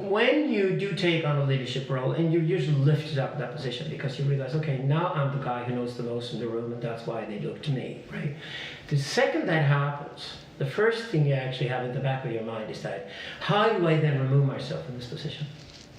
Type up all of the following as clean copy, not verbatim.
when you do take on a leadership role and you're usually lifted up in that position because you realize, okay, now I'm the guy who knows the most in the room and that's why they look to me, right? The second that happens, the first thing you actually have in the back of your mind is that, how do I then remove myself from this position?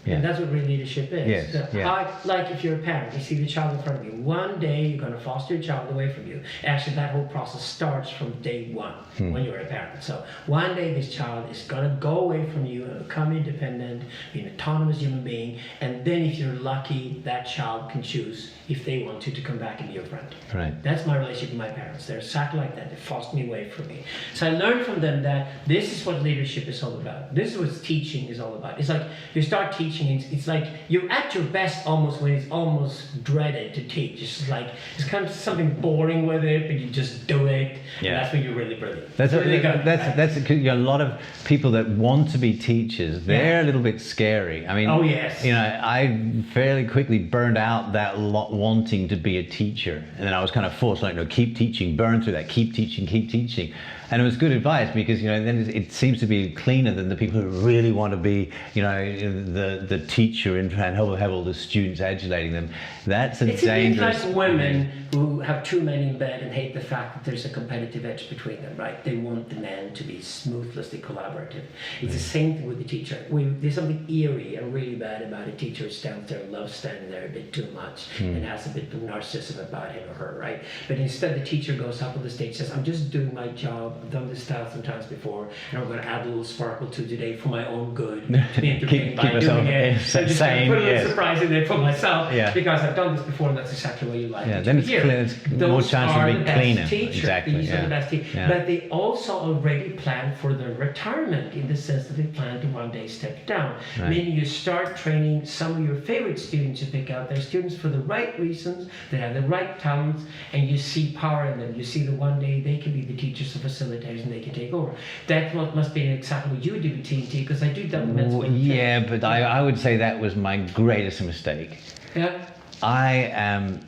Yeah. And that's what real leadership is. Yes. Yeah. Like if you're a parent, you see the child in front of you. One day you're going to foster your child away from you. Actually, that whole process starts from day one when you're a parent. So one day this child is going to go away from you and become independent, be an autonomous human being. And then if you're lucky, that child can choose if they want to come back and be your friend. Right. That's my relationship with my parents. They're exactly like that. They foster me away from me. So I learned from them that this is what leadership is all about. This is what teaching is all about. It's like you start teaching, it's like you're at your best almost when it's almost dreaded to teach. It's like it's kind of something boring with it, but you just do it. Yeah. And that's when you're really brilliant. That's a lot of people that want to be teachers. They're a little bit scary. I mean, oh yes. You know, I fairly quickly burned out that wanting to be a teacher, and then I was kind of forced, like, no, keep teaching, burn through that, keep teaching. And it was good advice because, you know, then it seems to be cleaner than the people who really want to be, you know, the teacher and have all the students adulating them. That's it's dangerous. It's like women who have two men in bed and hate the fact that there's a competitive edge between them, right? They want the man to be ruthlessly collaborative. It's the same thing with the teacher. There's something eerie and really bad about a teacher who stands there and loves standing there a bit too much and has a bit of narcissism about him or her, right? But instead the teacher goes up on the stage and says, I'm just doing my job. I've done this 1,000 times before, and I'm going to add a little sparkle to today for my own good, to be entertained by doing it. So just put a little surprise in there for myself, because I've done this before, and that's exactly what you like. Yeah, then it's clear. It's more chance to be cleaner. Exactly. These are the best teachers. Yeah. But they also already plan for their retirement in the sense that they plan to one day step down. Right. Meaning you start training some of your favorite students you pick out. They're students for the right reasons, they have the right talents, and you see power in them. You see that one day they can be the teachers and facilitators and they can take over. That must be exactly what you do with TNT, because I do double yeah, but I would say that was my greatest mistake. Yeah. I'm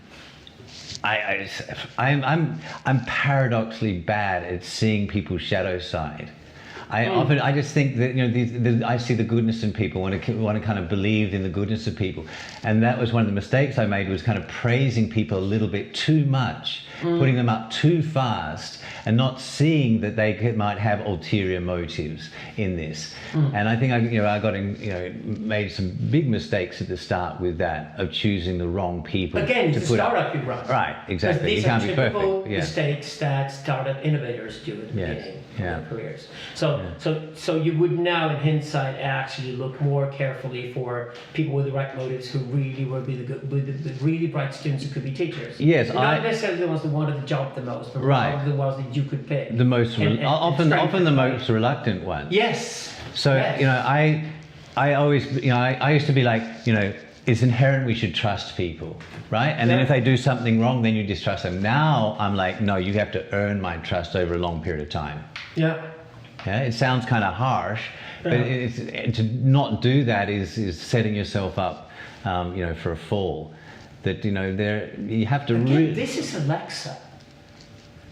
paradoxically bad at seeing people's shadow side. I just think that, you know, I see the goodness in people, want to kind of believe in the goodness of people, and that was one of the mistakes I made, was kind of praising people a little bit too much, putting them up too fast, and not seeing that they might have ulterior motives in this. And I think I made some big mistakes at the start with that, of choosing the wrong people. Again, it's a startup you run. Right, exactly. These you can't are be perfect. typical mistakes that startup innovators do at the beginning of their careers. So you would now, in hindsight, actually look more carefully for people with the right motives who really would be the really bright students who could be teachers. Yes, not necessarily the ones that wanted the job the most, but rather the ones that you could pick. The most often the most reluctant ones. Yes. So you know, I always, you know, I used to be like, you know, it's inherent we should trust people, right? And then if they do something wrong, then you distrust them. Now I'm like, no, you have to earn my trust over a long period of time. Yeah. Yeah, it sounds kind of harsh, but to not do that is setting yourself up, you know, for a fall. That, you know, you have to. Again, this is Alexa.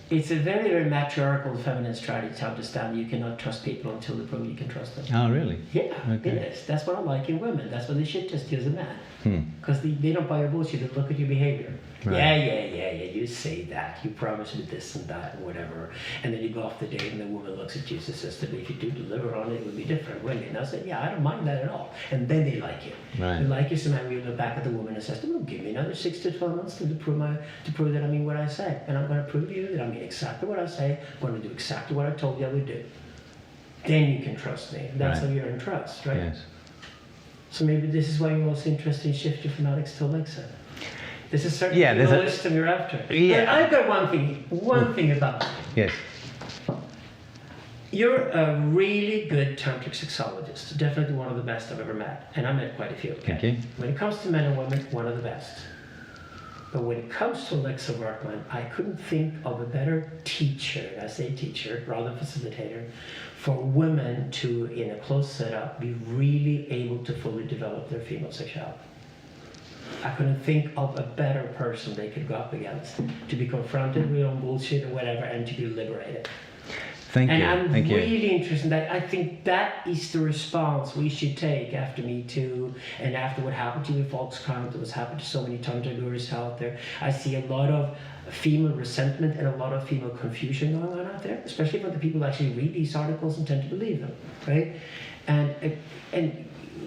It's a very, very matriarchal feminine strategy to understand you cannot trust people until they prove you can trust them. Oh, really? Yeah, it is. That's what I like in women. That's what they should test you as a man. Because they don't buy your bullshit, they look at your behavior. Right. Yeah, you say that. You promise me this and that and whatever. And then you go off the date and the woman looks at you and says, if you do deliver on it, it would be different, wouldn't it? And I said, yeah, I don't mind that at all. And then they like you. Right. They like you, so now you look back at the woman and says, well, give me another 6 to 12 months to prove that I mean what I say. And I'm going to prove to you that I mean exactly what I say. I'm going to do exactly what I told you I would do. Then you can trust me. That's how you earn trust, right? Yes. So maybe this is why you're also interested in shifting from Alex to Alexa. There's a certain system you're after. Yeah. But I've got one thing about you. Yes. You're a really good Tantric sexologist. Definitely one of the best I've ever met. And I met quite a few. Okay? Thank you. When it comes to men and women, one of the best. But when it comes to Alexa Vartman, I couldn't think of a better teacher, and I say teacher rather than facilitator, for women to, in a closed setup, be really able to fully develop their female sexuality. I couldn't think of a better person they could go up against to be confronted with on bullshit or whatever and to be liberated. Thank and you. I'm Thank you. really interested in that. I think that is the response we should take after Me Too and after what happened to the Volkskamp, what's happened to so many Tantra gurus out there. I see a lot of female resentment and a lot of female confusion going on out there, especially for the people who actually read these articles and tend to believe them, right? And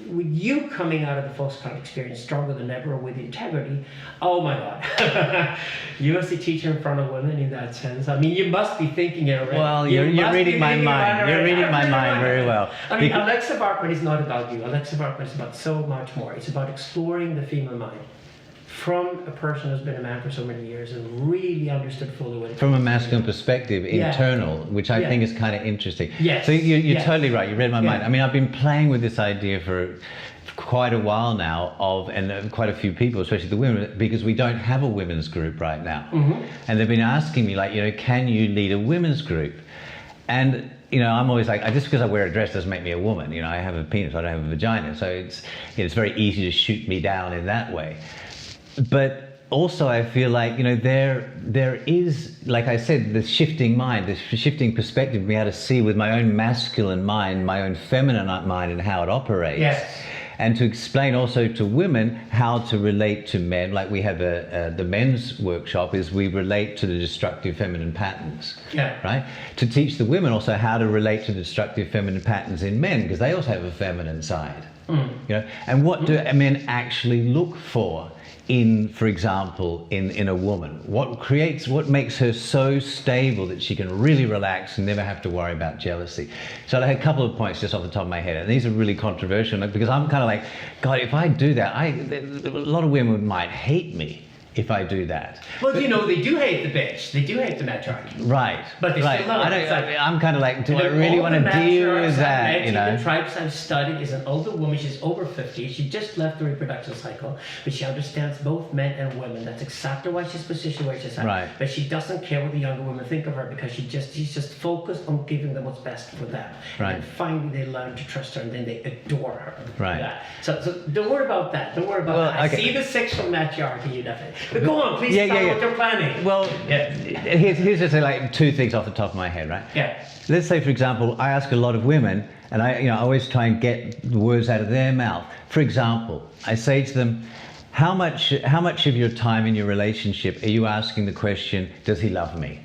with you coming out of the Volkskamp experience stronger than ever with integrity, oh my God. You must be teaching in front of women in that sense. I mean, you must be thinking it already. Well, you're reading my mind. You're reading my mind very well. I mean, Alexa Vartman is not about you. Alexa Vartman is about so much more. It's about exploring the female mind from a person who's been a man for so many years and really understood fully what it From a is. masculine perspective, internal, which I think is kind of interesting. Yes. So you're Yes. totally right. You read my Yeah. mind. I mean, I've been playing with this idea for quite a while now and quite a few people, especially the women, because we don't have a women's group right now. And they've been asking me, like, can you lead a women's group? And I'm always like, just because I wear a dress doesn't make me a woman. I have a penis, I don't have a vagina, so it's very easy to shoot me down in that way. But also I feel like, there is, like I said, the shifting mind, the shifting perspective, be able to see with my own masculine mind, my own feminine mind and how it operates. Yes. And to explain also to women how to relate to men, like we have the men's workshop is we relate to the destructive feminine patterns, right? To teach the women also how to relate to the destructive feminine patterns in men, because they also have a feminine side, and what do men actually look for for example, in a woman? What makes her so stable that she can really relax and never have to worry about jealousy? So I had a couple of points just off the top of my head, and these are really controversial because I'm kind of like, God, if I do that, a lot of women might hate me if I do that. Well, they do hate the bitch. They do hate the matriarch. Right. But they still love it. I'm kind of like, do I really want to deal with that? The tribes I've studied is an older woman. She's over 50. She just left the reproduction cycle, but she understands both men and women. That's exactly why she's positioned where she's at. Right. But she doesn't care what the younger women think of her because she's just focused on giving them what's best for them. Right. And then finally they learn to trust her, and then they adore her. Right. Yeah. So don't worry about that. Don't worry about that. I see the sexual matriarchy, definitely. But go on, please tell me what you're planning. Well, here's just like two things off the top of my head, right? Yeah. Let's say, for example, I ask a lot of women, and I always try and get the words out of their mouth. For example, I say to them, how much of your time in your relationship are you asking the question, does he love me?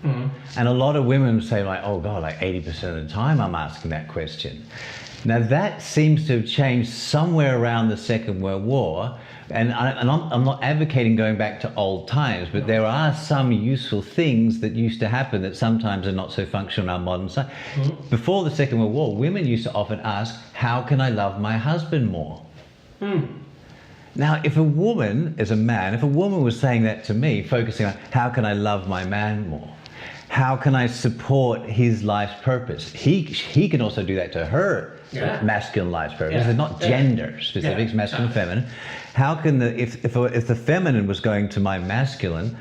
And a lot of women say, like, oh God, like 80% of the time I'm asking that question. Now that seems to have changed somewhere around the Second World War. And I'm not advocating going back to old times, but there are some useful things that used to happen that sometimes are not so functional in our modern society. Before the Second World War, women used to often ask, how can I love my husband more? Now, if a woman, as a man, if a woman was saying that to me, focusing on how can I love my man more? How can I support his life's purpose? He can also do that to her masculine life's purpose. It's not gender specific, it's masculine and feminine. How can if the feminine was going to my masculine,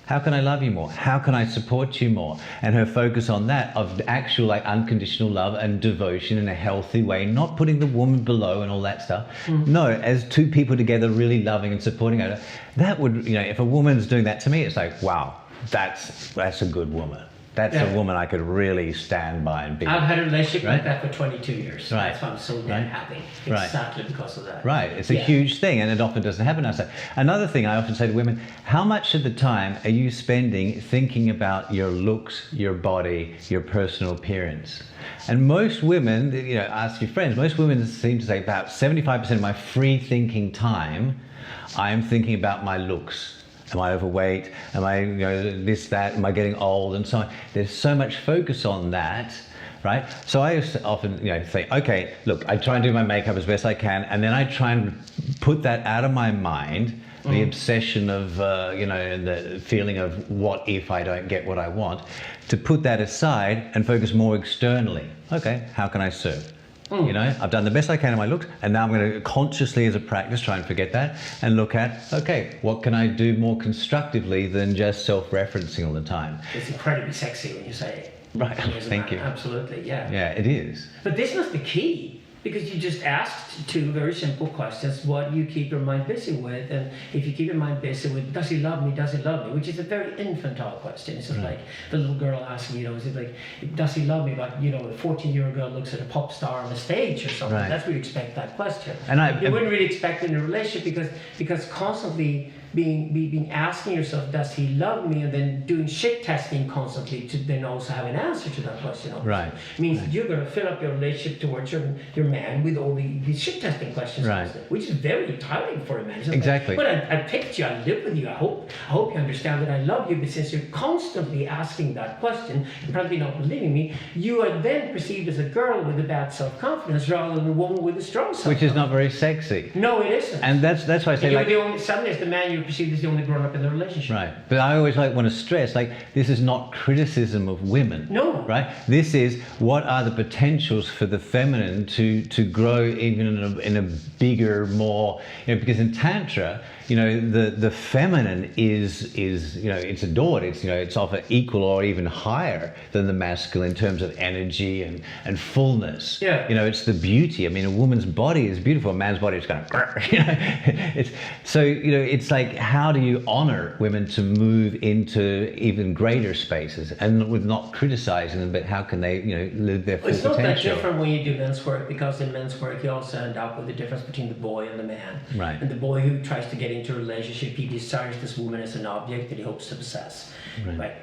how can I love you more? How can I support you more? And her focus on that of actual like unconditional love and devotion in a healthy way, not putting the woman below and all that stuff. No, as two people together really loving and supporting her. That would, if a woman's doing that to me, it's like, wow, that's a good woman. That's a woman I could really stand by and be. I've had a relationship like that for 22 years. Right. That's why I'm so damn happy. Exactly because of that. Right. It's a huge thing, and it often doesn't happen outside. Another thing I often say to women, how much of the time are you spending thinking about your looks, your body, your personal appearance? And most women, ask your friends, most women seem to say about 75% of my free thinking time, I'm thinking about my looks. Am I overweight? Am I, this, that? Am I getting old? And so on. There's so much focus on that, right? So I often, say, okay, look, I try and do my makeup as best I can, and then I try and put that out of my mind, the obsession of, the feeling of what if I don't get what I want, to put that aside and focus more externally. Okay, how can I serve? I've done the best I can in my looks, and now I'm going to consciously as a practice try and forget that and look at, okay, what can I do more constructively than just self-referencing all the time? It's incredibly sexy when you say it. Right, thank you. Absolutely, yeah. Yeah, it is. But this was the key. Because you just asked two very simple questions. What you keep your mind busy with, and if you keep your mind busy with, does he love me? Does he love me? Which is a very infantile question. It's just like the little girl asking, is it like, does he love me? But a 14-year-old girl looks at a pop star on the stage or something. That's where you expect that question. And you wouldn't really expect it in a relationship because constantly being asking yourself, does he love me, and then doing shit testing constantly to then also have an answer to that question. Right. Means you're going to fill up your relationship towards your man with all these shit testing questions, which is very tiring for a man. Exactly. But I picked you, I live with you, I hope you understand that I love you, but since you're constantly asking that question and probably not believing me, you are then perceived as a girl with a bad self-confidence rather than a woman with a strong self-confidence. Which is not very sexy. No, it isn't. And that's why I say, like, suddenly as the man you're perceived as the only grown up in the relationship. Right. But I always want to stress, this is not criticism of women. No. Right? This is what are the potentials for the feminine to grow even in a bigger, more, because in Tantra, the feminine is it's adored. It's often equal or even higher than the masculine in terms of energy and fullness. Yeah. It's the beauty. I mean, a woman's body is beautiful. A man's body is kind of, it's like, how do you honor women to move into even greater spaces, and with not criticizing them, but how can they, live their full potential? It's not that different when you do men's work, because in men's work you also end up with the difference between the boy and the man. Right. And the boy who tries to get into a relationship, he desires this woman as an object that he hopes to possess. Right.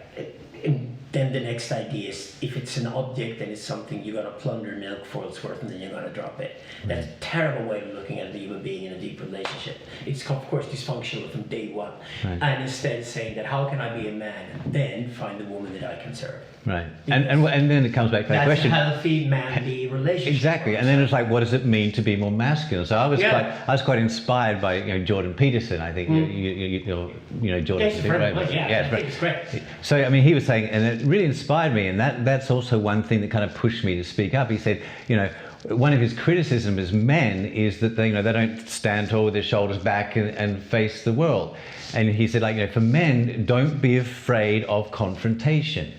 And then the next idea is, if it's an object, then it's something you're going to plunder milk for its worth, and then you're going to drop it. That's a terrible way of looking at the human being in a deep relationship. It's of course dysfunctional from day one. And instead saying that, how can I be a man and then find the woman that I can serve? Right. And then it comes back to that question. That's a healthy manly relationship. Exactly. And then it's like, what does it mean to be more masculine? So I was quite inspired by Jordan Peterson. I think you Jordan. Yes, it's great. So I mean, he was saying, and it really inspired me, and that's also one thing that kind of pushed me to speak up. He said, one of his criticisms as men is that they don't stand tall with their shoulders back and face the world. And he said, for men, don't be afraid of confrontation.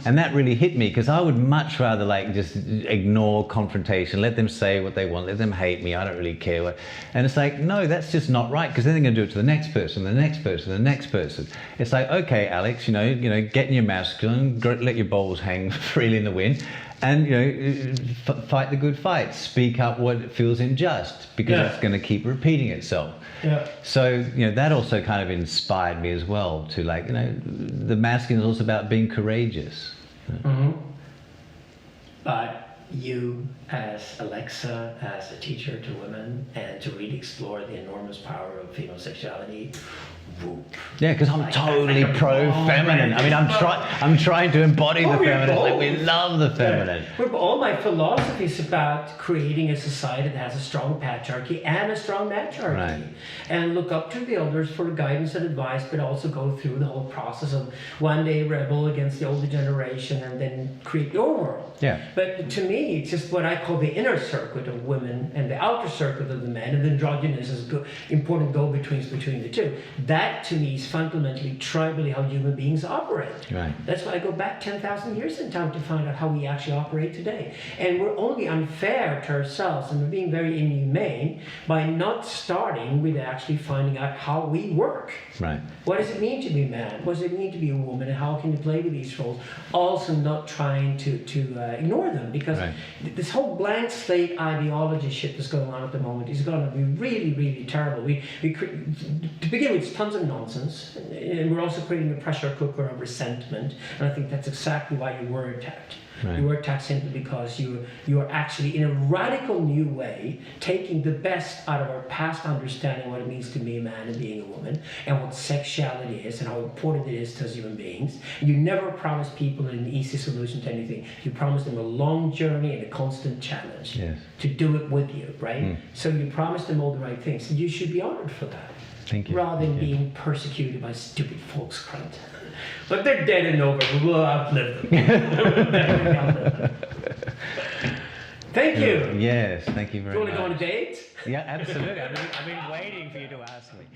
And that really hit me, because I would much rather just ignore confrontation, let them say what they want, let them hate me, I don't really care. And it's like, no, that's just not right, because then they're going to do it to the next person, the next person, the next person. It's like, okay, Alex, get in your masculine, let your balls hang freely in the wind, and fight the good fight, speak up what feels unjust, because it's going to keep repeating itself. So that also kind of inspired me as well to the masculine is also about being courageous. But you, as Alexa, as a teacher to women, and to really explore the enormous power of female sexuality, whoop. Yeah, because I'm totally pro-feminine. I mean, I'm trying to embody the feminine. We love the feminine. All my philosophy is about creating a society that has a strong patriarchy and a strong matriarchy, and look up to the elders for guidance and advice, but also go through the whole process of one day rebel against the older generation and then create your world. But to me, it's just what I call the inner circuit of women and the outer circuit of the men, and the androgynous is important go-betweens between the two. That to me is fundamentally tribally how human beings operate. That's why I go back 10,000 years in time to find out how we actually operate today. And we're only unfair to ourselves, and we're being very inhumane by not starting with actually finding out how we work. What does it mean to be a man? What does it mean to be a woman? And how can you play with these roles? Also not trying to ignore them, because this whole blank slate ideology shit that's going on at the moment is going to be really, really terrible. To begin with, it's tons of nonsense, and we're also creating a pressure cooker of resentment, and I think that's exactly why you were attacked. You were attacked simply because you are actually, in a radical new way, taking the best out of our past understanding of what it means to be a man and being a woman, and what sexuality is, and how important it is to us human beings. You never promise people an easy solution to anything. You promise them a long journey and a constant challenge to do it with you, right? So you promise them all the right things, and you should be honored for that. Thank you. Rather than being persecuted by stupid Volkskrant. But they're dead and over. We will outlive them. Thank you. Yes, thank you very much. Do you want to go on a date? Yeah, absolutely. I've been waiting for you to ask me.